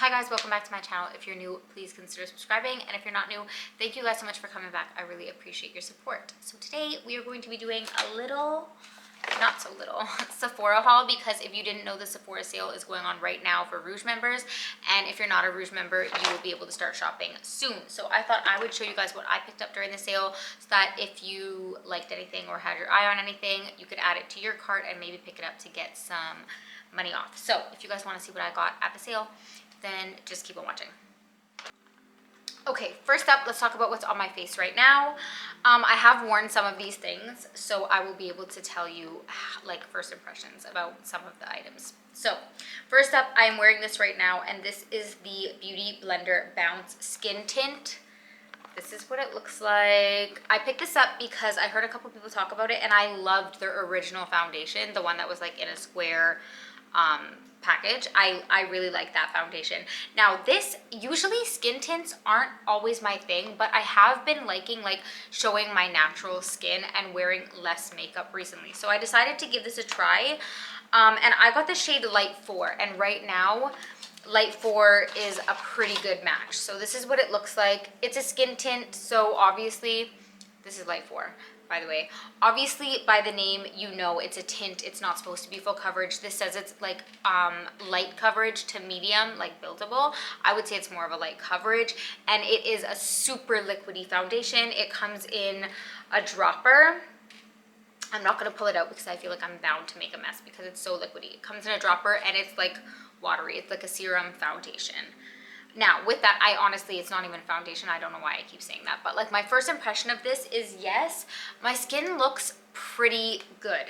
Hi guys, welcome back to my channel. If you're new, please consider subscribing, and if you're not new, thank you guys so much for coming back. I really appreciate your support. So today we are going to be doing a little, not so little, Sephora haul, because if you didn't know, the Sephora sale is going on right now for Rouge members, and if you're not a Rouge member, you will be able to start shopping soon. So I thought I would show you guys what I picked up during the sale, so that if you liked anything or had your eye on anything, you could add it to your cart and maybe pick it up to get some money off. So if you guys want to see what I got at the sale, then just keep on watching. Okay, first up, let's talk about what's on my face right now. I have worn some of these things, so I will be able to tell you like first impressions about some of the items. So first up, I am wearing this right now, and this is the Beauty Blender Bounce Skin Tint. This is what it looks like. I picked this up because I heard a couple people talk about it, and I loved their original foundation, the one that was like in a square package. I really like that foundation. Now this, usually skin tints aren't always my thing, but I have been liking like showing my natural skin and wearing less makeup recently. So I decided to give this a try, and I got the shade Light 4, and right now Light 4 is a pretty good match. So this is what it looks like. It's a skin tint, so obviously this is Light 4. By the way, obviously by the name you know it's a tint. It's not supposed to be full coverage. This says it's like light coverage to medium, like buildable. I would say it's more of a light coverage, and it is a super liquidy foundation. It comes in a dropper. I'm not gonna pull it out because I feel like I'm bound to make a mess because it's so liquidy. It comes in a dropper and it's like watery. It's like a serum foundation. Now, with that, it's not even foundation. I don't know why I keep saying that, but like my first impression of this is, yes, my skin looks pretty good.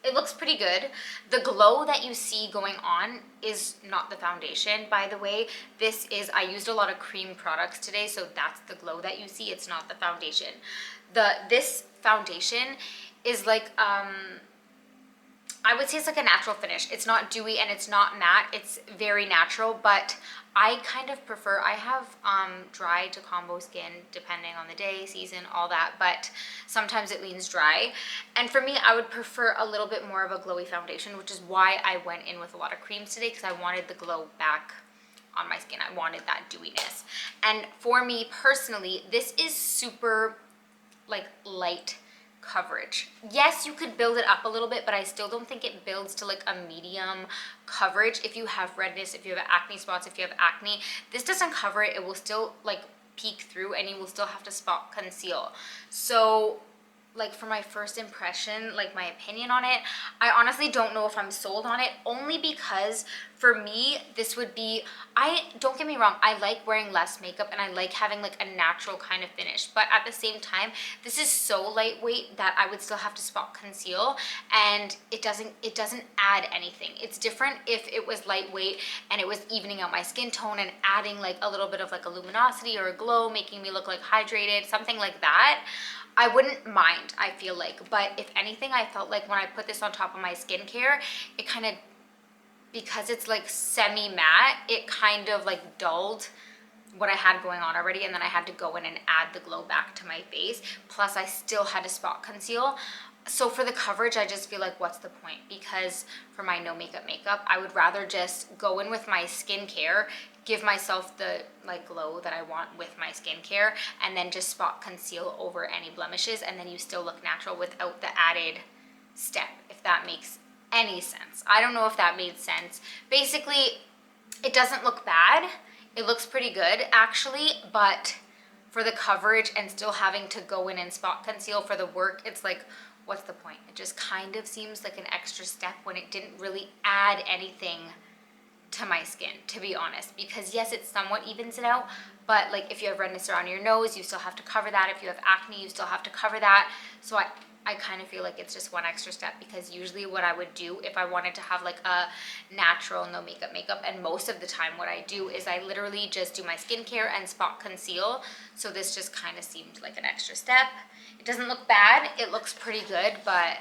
It looks pretty good. The glow that you see going on is not the foundation, by the way. I used a lot of cream products today, so that's the glow that you see. It's not the foundation. This foundation is like, I would say it's like a natural finish. It's not dewy and it's not matte. It's very natural, but I kind of prefer, I have dry to combo skin depending on the day, season, all that, but sometimes it leans dry. And for me, I would prefer a little bit more of a glowy foundation, which is why I went in with a lot of creams today, because I wanted the glow back on my skin. I wanted that dewiness. And for me personally, this is super like light coverage. Yes, you could build it up a little bit, but I still don't think it builds to like a medium coverage. If you have redness, if you have acne spots, if you have acne, this doesn't cover it. It will still like peek through, and you will still have to spot conceal. So like for my first impression, like my opinion on it, I honestly don't know if I'm sold on it, only because for me, this would be, don't get me wrong, I like wearing less makeup and I like having like a natural kind of finish, but at the same time, this is so lightweight that I would still have to spot conceal, and it doesn't add anything. It's different if it was lightweight and it was evening out my skin tone and adding like a little bit of like a luminosity or a glow, making me look like hydrated, something like that. I wouldn't mind, I feel like, but if anything, I felt like when I put this on top of my skincare, it kind of, because it's like semi-matte, it kind of like dulled what I had going on already, and then I had to go in and add the glow back to my face, plus I still had to spot conceal. So for the coverage, I just feel like, what's the point? Because for my no makeup, I would rather just go in with my skincare, give myself the like glow that I want with my skincare, and then just spot conceal over any blemishes, and then you still look natural without the added step, if that makes any sense. I don't know if that made sense. Basically, it doesn't look bad. It looks pretty good actually, but for the coverage and still having to go in and spot conceal for the work, it's like, what's the point? It just kind of seems like an extra step when it didn't really add anything to my skin, to be honest, because yes, it somewhat evens it out, but like if you have redness around your nose, you still have to cover that. If you have acne, you still have to cover that. So I kind of feel like it's just one extra step, because usually what I would do if I wanted to have like a natural no makeup, and most of the time what I do is I literally just do my skincare and spot conceal. So this just kind of seemed like an extra step. It doesn't look bad. It looks pretty good, but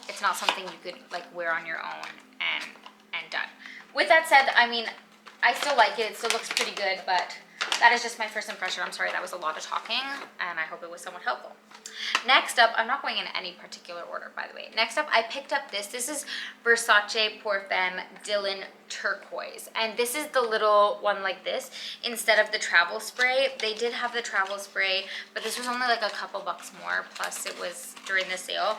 it's not something you could like wear on your own and done. With that said, I mean, I still like it. It still looks pretty good, but that is just my first impression. I'm sorry, that was a lot of talking, and I hope it was somewhat helpful. Next up, I'm not going in any particular order, by the way. Next up, I picked up this. This is Versace Parfum Dylan Turquoise. And this is the little one like this instead of the travel spray. They did have the travel spray, but this was only like a couple bucks more. Plus it was during the sale.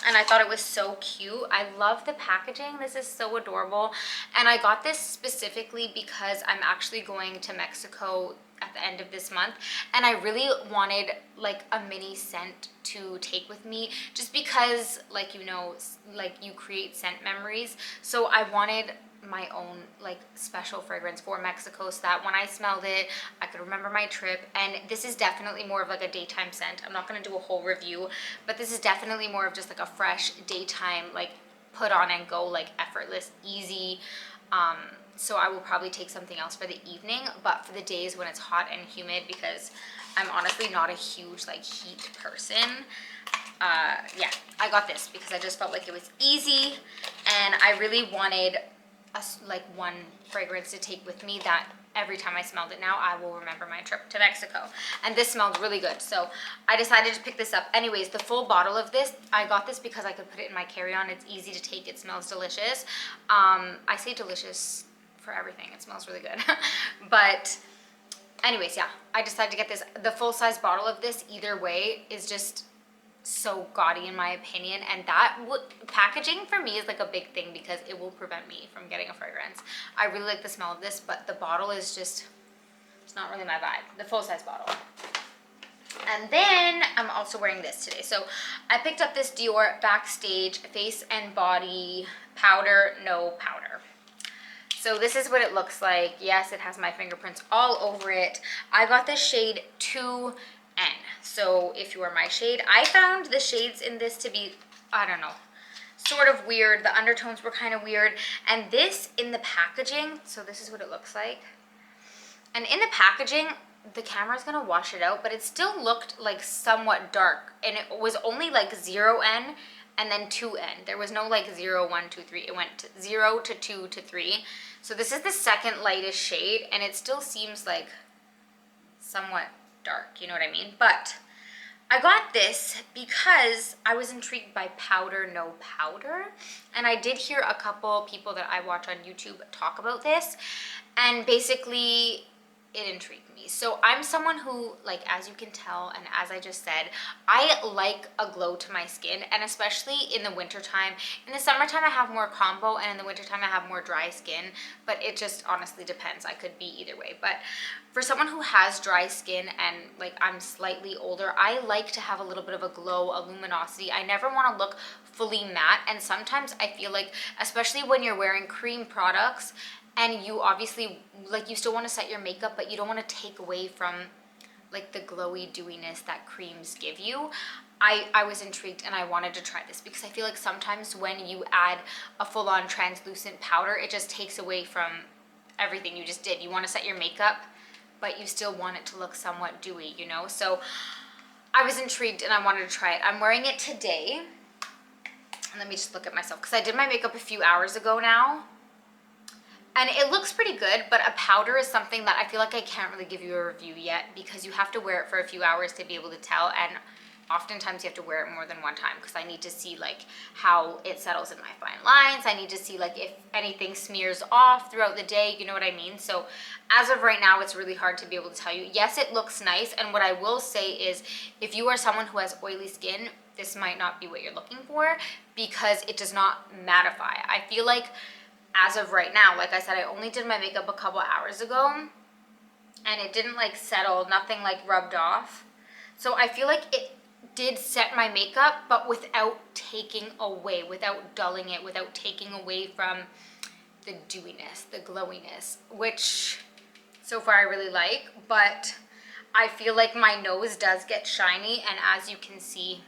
And I thought it was so cute. I love the packaging. This is so adorable. And I got this specifically because I'm actually going to Mexico at the end of this month, and I really wanted like a mini scent to take with me, just because, like, you know, like you create scent memories. So I wanted my own like special fragrance for Mexico, so that when I smelled it I could remember my trip. And this is definitely more of like a daytime scent. I'm not going to do a whole review, but this is definitely more of just like a fresh daytime, like put on and go, like effortless, easy. So I will probably take something else for the evening, but for the days when it's hot and humid, because I'm honestly not a huge like heat person, yeah, I got this because I just felt like it was easy, and I really wanted like one fragrance to take with me that every time I smelled it now, I will remember my trip to Mexico. And this smelled really good, so I decided to pick this up. Anyways, the full bottle of this, I got this because I could put it in my carry-on. It's easy to take, it smells delicious. I say delicious for everything, it smells really good. But anyways, yeah, I decided to get this. The full-size bottle of this, either way, is just so gaudy in my opinion, and that packaging for me is like a big thing because it will prevent me from getting a fragrance. I really like the smell of this, but the bottle is just, it's not really my vibe, the full-size bottle. And then I'm also wearing this today. So I picked up this Dior Backstage Face and Body Powder No Powder. So this is what it looks like. Yes, it has my fingerprints all over it. I got this shade 2N. So if you are my shade, I found the shades in this to be, I don't know, sort of weird. The undertones were kind of weird. And this in the packaging, so this is what it looks like. And in the packaging, the camera's gonna wash it out, but it still looked like somewhat dark. And it was only like 0N and then 2N. There was no like 0, 1, 2, 3. It went 0 to 2 to 3. So this is the second lightest shade, and it still seems like somewhat dark, you know what I mean? But I got this because I was intrigued by Powder No Powder, and I did hear a couple people that I watch on YouTube talk about this, and basically it intrigued me. So I'm someone who, like, as you can tell, and as I just said, I like a glow to my skin, and especially in the wintertime. In the summertime I have more combo, and in the wintertime I have more dry skin, but it just honestly depends. I could be either way. But for someone who has dry skin and like I'm slightly older, I like to have a little bit of a glow, a luminosity. I never want to look fully matte, and sometimes I feel like, especially when you're wearing cream products, and you obviously, like, you still want to set your makeup, but you don't want to take away from like the glowy dewiness that creams give you. I was intrigued and I wanted to try this because I feel like sometimes when you add a full-on translucent powder, it just takes away from everything you just did. You want to set your makeup, but you still want it to look somewhat dewy, you know? So I was intrigued and I wanted to try it. I'm wearing it today. And let me just look at myself because I did my makeup a few hours ago now. And it looks pretty good, but a powder is something that I feel like I can't really give you a review yet because you have to wear it for a few hours to be able to tell, and oftentimes you have to wear it more than one time because I need to see like how it settles in my fine lines. I need to see like if anything smears off throughout the day, you know what I mean? So as of right now, it's really hard to be able to tell you. Yes, it looks nice, and what I will say is if you are someone who has oily skin, this might not be what you're looking for because it does not mattify. I feel like as of right now, like I said, I only did my makeup a couple hours ago and it didn't like settle, nothing like rubbed off. So I feel like it did set my makeup, but without taking away, without dulling it, without taking away from the dewiness, the glowiness, which so far I really like. But I feel like my nose does get shiny, and as you can see,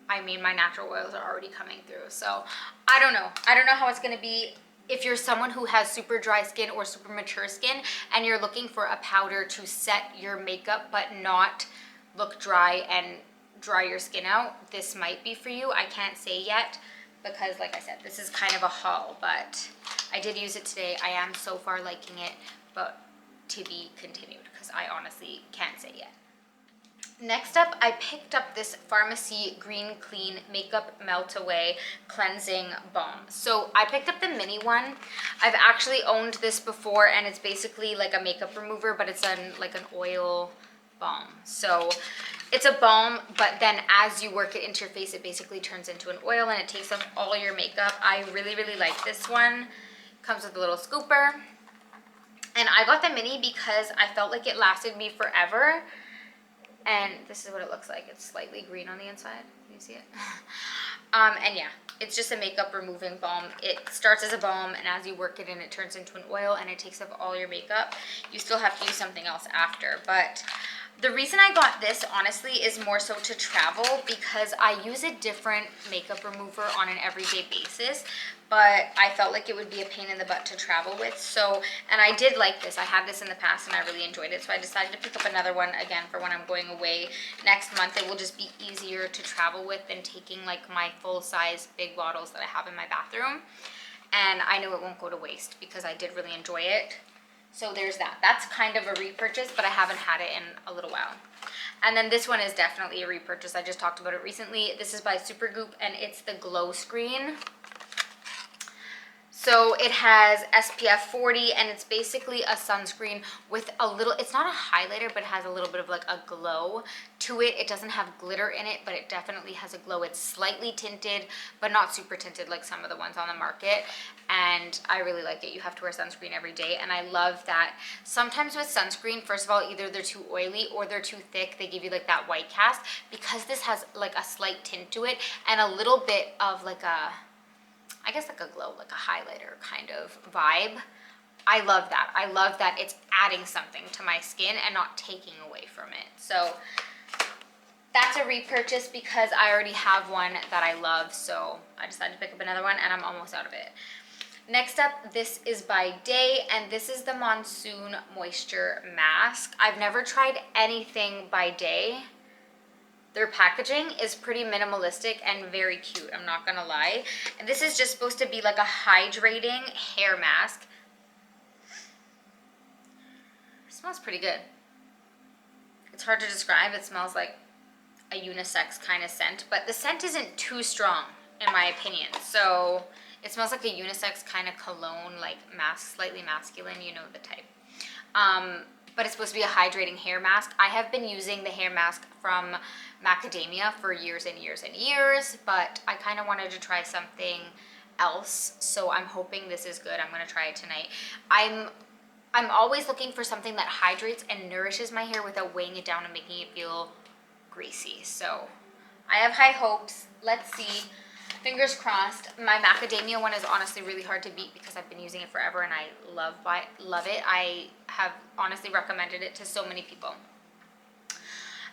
I mean, my natural oils are already coming through. So I don't know how it's gonna be. If you're someone who has super dry skin or super mature skin and you're looking for a powder to set your makeup but not look dry and dry your skin out, this might be for you. I can't say yet because, like I said, this is kind of a haul, but I did use it today. I am so far liking it, but to be continued because I honestly can't say yet. Next up, I picked up this Pharmacy Green Clean Makeup Melt Away Cleansing Balm. So I picked up the mini one. I've actually owned this before, and it's basically like a makeup remover, but it's like an oil balm. So it's a balm, but then as you work it into your face, it basically turns into an oil and it takes off all your makeup. I really, really like this one. Comes with a little scooper. And I got the mini because I felt like it lasted me forever. And this is what it looks like. It's slightly green on the inside. Can you see it? And yeah, it's just a makeup removing balm. It starts as a balm, and as you work it in, it turns into an oil, and it takes off all your makeup. You still have to use something else after. But the reason I got this, honestly, is more so to travel, because I use a different makeup remover on an everyday basis. But I felt like it would be a pain in the butt to travel with. So, and I did like this. I had this in the past and I really enjoyed it. So I decided to pick up another one again for when I'm going away next month. It will just be easier to travel with than taking like my full size big bottles that I have in my bathroom. And I know it won't go to waste because I did really enjoy it. So there's that. That's kind of a repurchase, but I haven't had it in a little while. And then this one is definitely a repurchase. I just talked about it recently. This is by Supergoop and it's the Glow Screen. So it has SPF 40 and it's basically a sunscreen with a little, it's not a highlighter, but it has a little bit of like a glow to it. It doesn't have glitter in it, but it definitely has a glow. It's slightly tinted, but not super tinted like some of the ones on the market. And I really like it. You have to wear sunscreen every day. And I love that sometimes with sunscreen, first of all, either they're too oily or they're too thick. They give you like that white cast. Because this has like a slight tint to it and a little bit of like a, I guess like a glow, like a highlighter kind of vibe. I love that. I love that it's adding something to my skin and not taking away from it. So that's a repurchase because I already have one that I love. So I decided to pick up another one and I'm almost out of it. Next up, this is by Day and this is the Monsoon Moisture Mask. I've never tried anything by Day. Their packaging is pretty minimalistic and very cute, I'm not gonna lie. And this is just supposed to be like a hydrating hair mask. It smells pretty good. It's hard to describe. It smells like a unisex kind of scent, but the scent isn't too strong in my opinion. So it smells like a unisex kind of cologne, like slightly masculine, you know the type. But it's supposed to be a hydrating hair mask. I have been using the hair mask from Macadamia for years and years and years, but I kind of wanted to try something else, so I'm hoping this is good. I'm gonna try it tonight. I'm always looking for something that hydrates and nourishes my hair without weighing it down and making it feel greasy. So I have high hopes. Let's see. Fingers crossed. My macadamia one is honestly really hard to beat because I've been using it forever and I love it. I have honestly recommended it to so many people.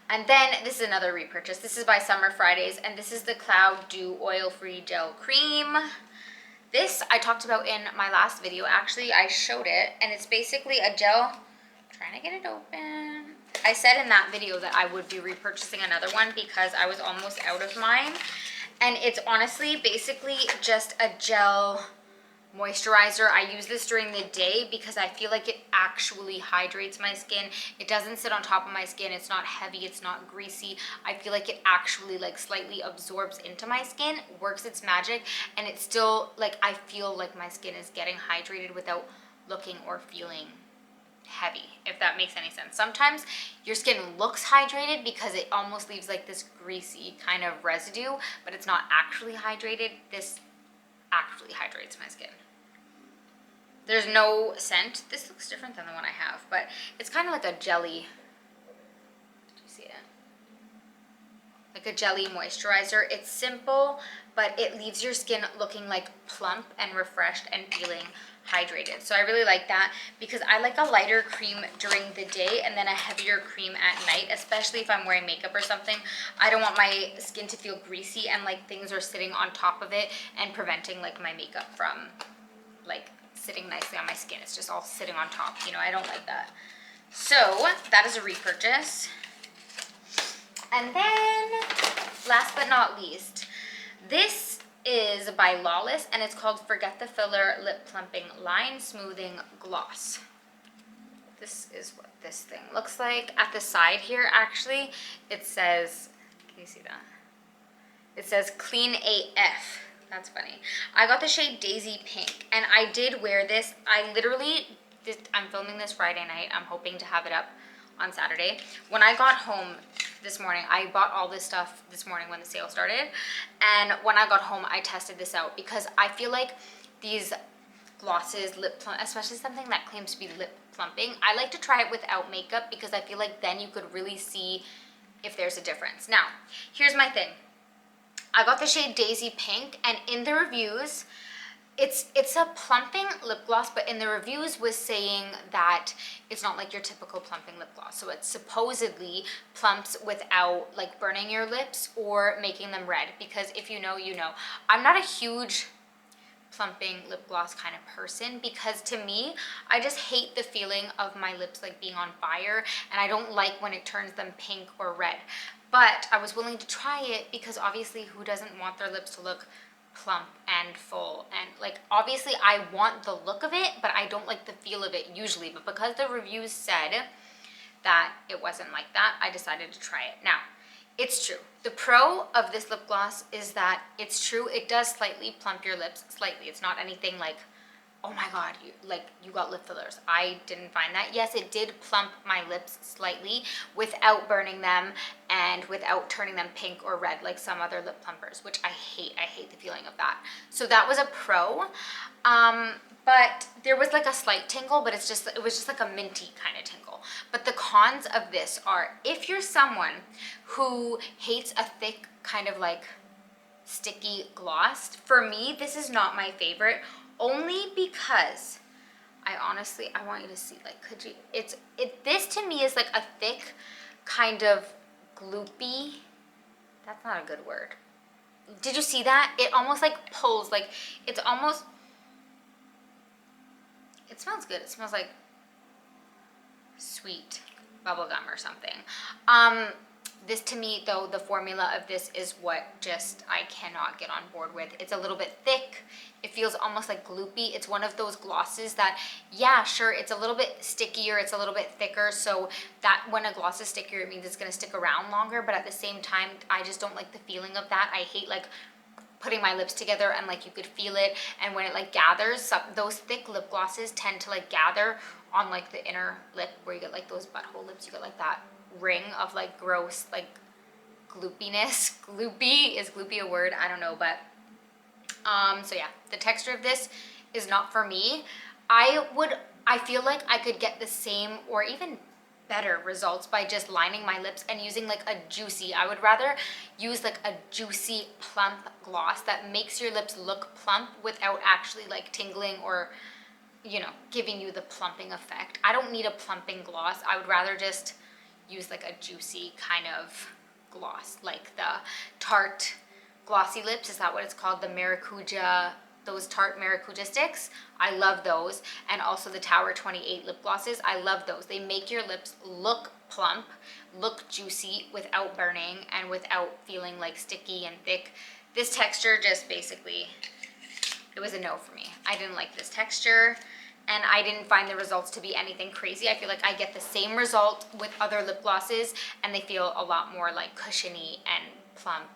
And then this is another repurchase. This is by Summer Fridays and this is the Cloud Dew Oil-Free Gel Cream. This I talked about in my last video. Actually, I showed it and it's basically a gel. I'm trying to get it open. I said in that video that I would be repurchasing another one because I was almost out of mine. And it's honestly basically just a gel moisturizer. I use this during the day because I feel like it actually hydrates my skin. It doesn't sit on top of my skin. It's not heavy. It's not greasy. I feel like it actually like slightly absorbs into my skin, works its magic, and it's still like I feel like my skin is getting hydrated without looking or feeling heavy, if that makes any sense. Sometimes your skin looks hydrated because it almost leaves like this greasy kind of residue, but it's not actually hydrated. This actually hydrates my skin. There's no scent. This looks different than the one I have, but it's kind of like a jelly. Do you see it? Like a jelly moisturizer. It's simple, but it leaves your skin looking like plump and refreshed and feeling hydrated. So I really like that because I like a lighter cream during the day and then a heavier cream at night, especially if I'm wearing makeup or something. I don't want my skin to feel greasy and like things are sitting on top of it and preventing like my makeup from like sitting nicely on my skin. It's just all sitting on top, you know, I don't like that. So that is a repurchase. And then last but not least, this is by Lawless and it's called Forget the Filler Lip Plumping Line Smoothing Gloss. this is what this thing looks like. At the side here, actually, it says, can you see that? It says Clean AF. That's funny. I got the shade Daisy Pink, and I did wear this. I literally, I'm filming this Friday night. I'm hoping to have it up on Saturday. When I got home this morning, I bought all this stuff this morning when the sale started. And when I got home, I tested this out because I feel like these glosses, lip plump, especially something that claims to be lip plumping, I like to try it without makeup because I feel like then you could really see if there's a difference. Now, here's my thing. I got the shade Daisy Pink, and in the reviews, it's a plumping lip gloss, but in the reviews was saying that it's not like your typical plumping lip gloss. So it supposedly plumps without like burning your lips or making them red, because if you know, you know. I'm not a huge plumping lip gloss kind of person because to me, I just hate the feeling of my lips like being on fire, and I don't like when it turns them pink or red. But I was willing to try it because obviously who doesn't want their lips to look plump and full, and like obviously I want the look of it, but I don't like the feel of it usually. But because the reviews said that it wasn't like that, I decided to try it. Now, it's true. The pro of this lip gloss is that it's true, it does slightly plump your lips, slightly. It's not anything like, oh my god, you got lip fillers. I didn't find that. Yes, it did plump my lips slightly without burning them and without turning them pink or red like some other lip plumpers, which I hate. I hate the feeling of that. So that was a pro. But there was like a slight tingle, but it was just like a minty kind of tingle. But the cons of this are, if you're someone who hates a thick kind of like sticky gloss, for me, this is not my favorite. Only because I want you to see, like, could you, this to me is like a thick kind of gloopy, that's not a good word. Did you see that? It almost like pulls, like it's almost, it smells good. It smells like sweet bubblegum or something. This to me though, the formula of this is what just I cannot get on board with. It's a little bit thick. It feels almost like gloopy. It's one of those glosses that, yeah, sure, it's a little bit stickier, it's a little bit thicker, so that when a gloss is stickier, it means it's gonna stick around longer, but at the same time, I just don't like the feeling of that. I hate like putting my lips together and like you could feel it, and when it like gathers, those thick lip glosses tend to like gather on like the inner lip where you get like those butthole lips, you get like that ring of like gross like gloopiness. Gloopy, is gloopy a word? I don't know, but so yeah, the texture of this is not for me. I feel like I could get the same or even better results by just lining my lips and using like a juicy, I would rather use like a juicy plump gloss that makes your lips look plump without actually like tingling or, you know, giving you the plumping effect. I don't need a plumping gloss. I would rather just use like a juicy kind of gloss, like the Tarte Glossy Lips, is that what it's called? The Maracuja, those Tarte Maracuja sticks, I love those. And also the Tower 28 lip glosses, I love those. They make your lips look plump, look juicy without burning and without feeling like sticky and thick. This texture just basically, it was a no for me. I didn't like this texture, and I didn't find the results to be anything crazy. I feel like I get the same result with other lip glosses and they feel a lot more like cushiony and plump.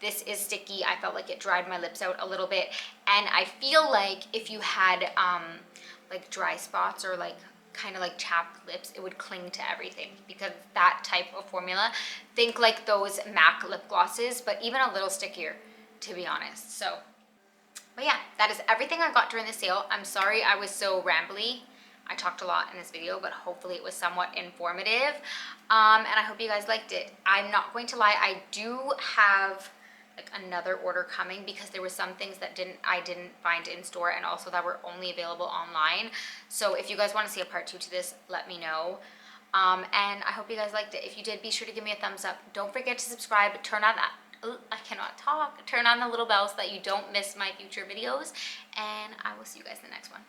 This is sticky. I felt like it dried my lips out a little bit, and I feel like if you had like dry spots or like kind of like chapped lips, it would cling to everything because that type of formula. Think like those MAC lip glosses, but even a little stickier, to be honest. So, but yeah, that is everything I got during the sale. I'm sorry I was so rambly. I talked a lot in this video, but hopefully it was somewhat informative. And I hope you guys liked it. I'm not going to lie, I do have like another order coming because there were some things that I didn't find in store, and also that were only available online. So if you guys want to see a part 2 to this, let me know. And I hope you guys liked it. If you did, be sure to give me a thumbs up. Don't forget to subscribe, turn on that, I cannot talk, turn on the little bell so that you don't miss my future videos, and I will see you guys in the next one.